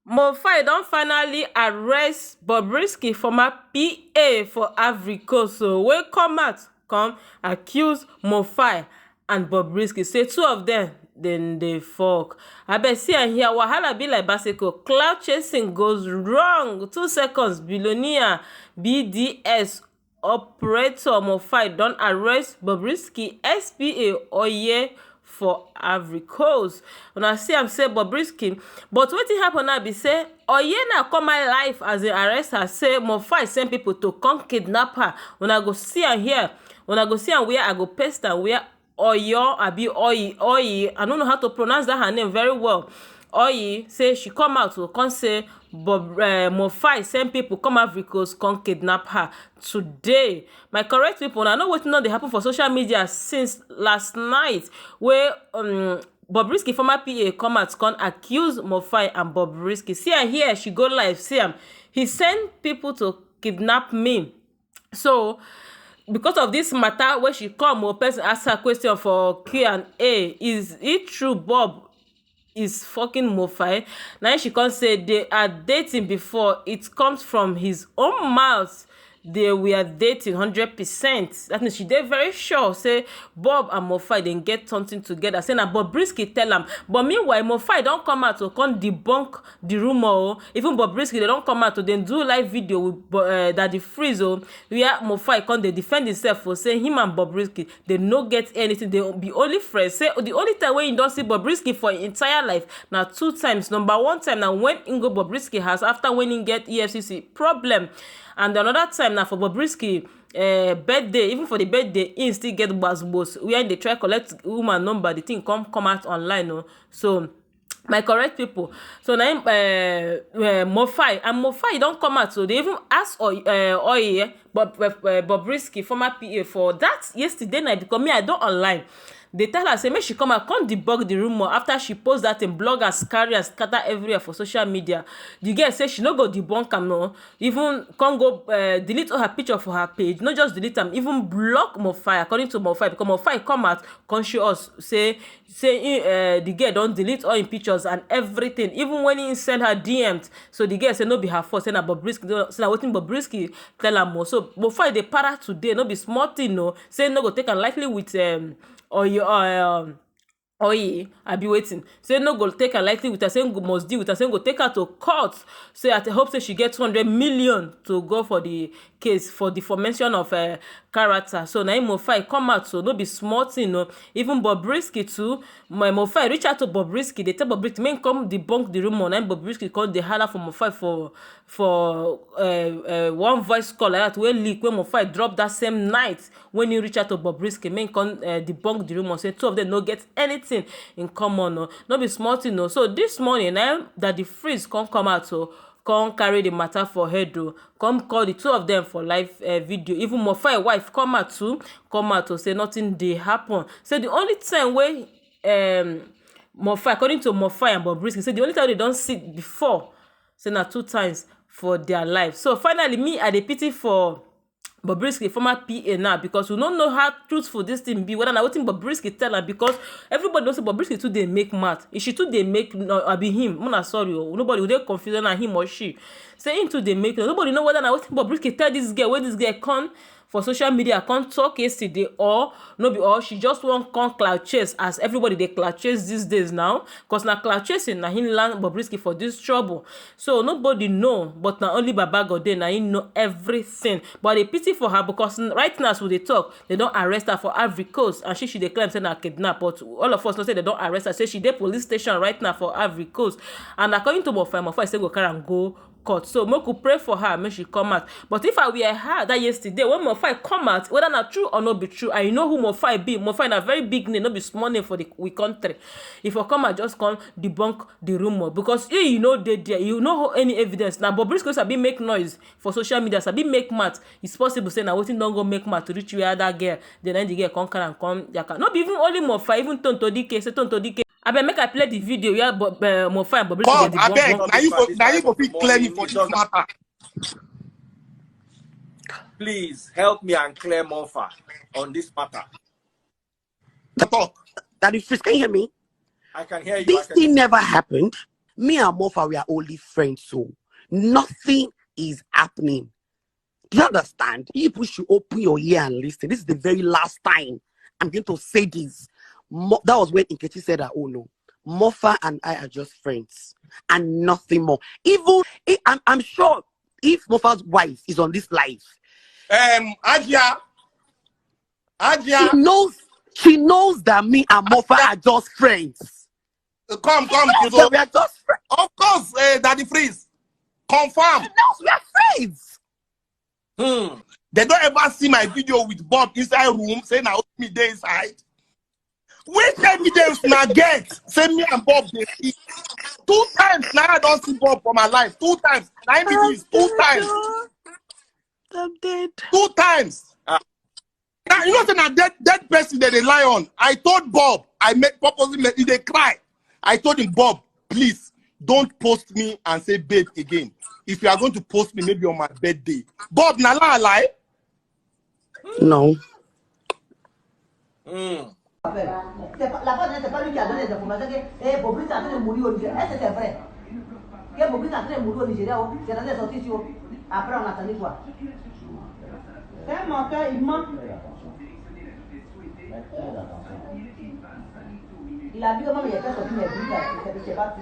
Mofai don finally arrest Bobrisky, former PA for Ivory Coast, so wey come out come accuse Mofai and Bobrisky, say two of them dey fuck. Abeg see am here, wahala be like bicycle, cloud chasing goes wrong. 2 seconds, billionaire BDS operator Mofai don arrest Bobrisky SPA Oye for Ivory Coast. Una see am say Bobrisky, but wetin happen now be say Oye na come my life as they arrest her, say Mofai send people to come kidnap her. Una go see am here, una go see am where I go paste am, where Oyo abi Oyi, I don't know how to pronounce that her name very well. Oyi say she come out to come say Mofai send people come Ivory Coast come kidnap her today. My correct people, I know wetin dey happen for social media since last night, where Bobrisky former PA come out come accuse Mofai and Bobrisky. See am here, she go live, see am. He send people to kidnap me. So because of this matter, where she come, person ask her question for Q&A, is it true Bob is fucking Mofai? Now she can't say they are dating before. It comes from his own mouth. They were dating 100%. That means she did very sure say Bob and Mofai then get something together. Say na Bobrisky tell am. But meanwhile, Mofai don't come out to come debunk the rumor. Even Bobrisky they don't come out to then do live video with Daddy Freeze, where Mofai come they defend himself for saying him and Bobrisky they no get anything. They be only friends. Say the only time when you don't see Bobrisky for entire life now 2 times. Number 1 time now when Ingo Bobrisky has after when he get EFCC problem. And another time now for Bobrisky birthday, even for the birthday, he still get buzz. When they try collect woman number, the thing come out online. No? So my correct people. So now Mofai and Mofai don't come out. So they even ask Oye, Bobrisky, former PA, for that yesterday night because me I don't online. They tell her say make she come debug the rumor after she post that in bloggers carry and scatter everywhere for social media. The girl say she no go debunk am, no, even come go delete all her picture for her page, not just delete them, even block Mofai according to Mofai, because Mofai come out come show us say the girl don't delete all in pictures and everything, even when he send her DMs. So the girl say no be her fault, say na Bobrisky, say na wetin Bobrisky tell her more. So Mofai dey para today, no be small thing, no, say no go take am lightly with Oye, I be waiting. Say no go take her lightly with her, saying go must deal with her, saying go take her to court. Say I hope say she get 200 million to go for the case for defamation of character. So now Mofai come out, so no be small thing, no. Even Bobrisky too. My Mofai reach out to Bobrisky. They tell Bobrisky men come debunk the rumor. Now Bobrisky called the holler for Mofai for one voice call like that wey leak when Mofai drop that same night when you reach out to Bobrisky. Men come debunk the rumor. Say 2 of them no get anything in common, no be small thing, no. So this morning now that the Freeze come out, so come carry the matter for head, come call the 2 of them for live video. Even Mofai wife come out to say nothing dey happen. Say the only time where Mofai, according to Mofai and Bobrisky, say the only time they don't see before, say na 2 times for their life. So finally me I dey pity for Bobrisky former PA now, because we don't know how truthful this thing be, whether na wetin Bobrisky tell her, because everybody knows say Bobrisky too dey make mad. If she too dey make, no, I be him, una sorry, nobody will dey confuse na him or she. Say him too dey make, nobody know whether na wetin Bobrisky tell this girl, where this girl come for social media come talk yesterday, or no be, or she just won't come cloud chase as everybody they cloud chase these days now, because na cloud chasing na him land Bobrisky for this trouble. So nobody know, but na only Baba Godey na him know everything. But they pity for her, because right now as we dey talk, they don't arrest her for Ivory Coast, and she dey claim say na kidnap, but all of us know say they don't arrest her. Say she dey police station right now for Ivory Coast, and according to Mofai say go carry am go court. So make we pray for her, make she come out. But if I were her that yesterday when Mofai come out, whether not true or not be true, I know who Mofai be. Mofai na very big name, not be small name for the we country. If I come out, just come debunk the rumor, because you know they there, you know any evidence. Now Bobrisky sabi make noise for social media, sabi make mad. It's possible say now waiting don't go make mad to reach where that girl. Then the girl come and come yaka. Not be even only Mofai, even Tonto Dike, say Tonto Dike. I bet make I play the video where Mofai and Bobrisky Bob, I beg, now you go fit clear me for this matter. Please help me and clear Mofai on this matter. Talk. Daddy Freeze, can you hear me? I can hear you. This thing never happened. Me and Mofa, we are only friends, so nothing is happening. Do you understand? People should open your ear and listen. This is the very last time I'm going to say this. That was when Nkechi said that, oh no, Mofa and I are just friends and nothing more. Even I'm sure if Mofa's wife is on this live, Ajia, she knows that me and Mofa are just friends. Come, we are just friends. Of course, Daddy Freeze. Confirm. She knows we are friends. They don't ever see my video with Bob inside room saying I me there inside. Which evidence now get? Say me and Bob they see. 2 times now I don't see Bob for my life. 2 times. Now this 2 times. I'm dead. 2 times. Now you know that person that they lie on. I told Bob, I purposely they cry. I told him, Bob, please don't post me and say babe again. If you are going to post me, maybe on my birthday. Bob, nala lie? No. La bonne, c'est pas lui qui a donné les informations que Bobris est en train de mourir au Nigeria. Est-ce que c'est vrai? Que Bobris est en train de mourir au Nigeria, c'est en train de sortir sur. Après, on attendait quoi? C'est un menteur, il ment. Il a vu comment il a fait sortir mes bruits, c'est pas tout.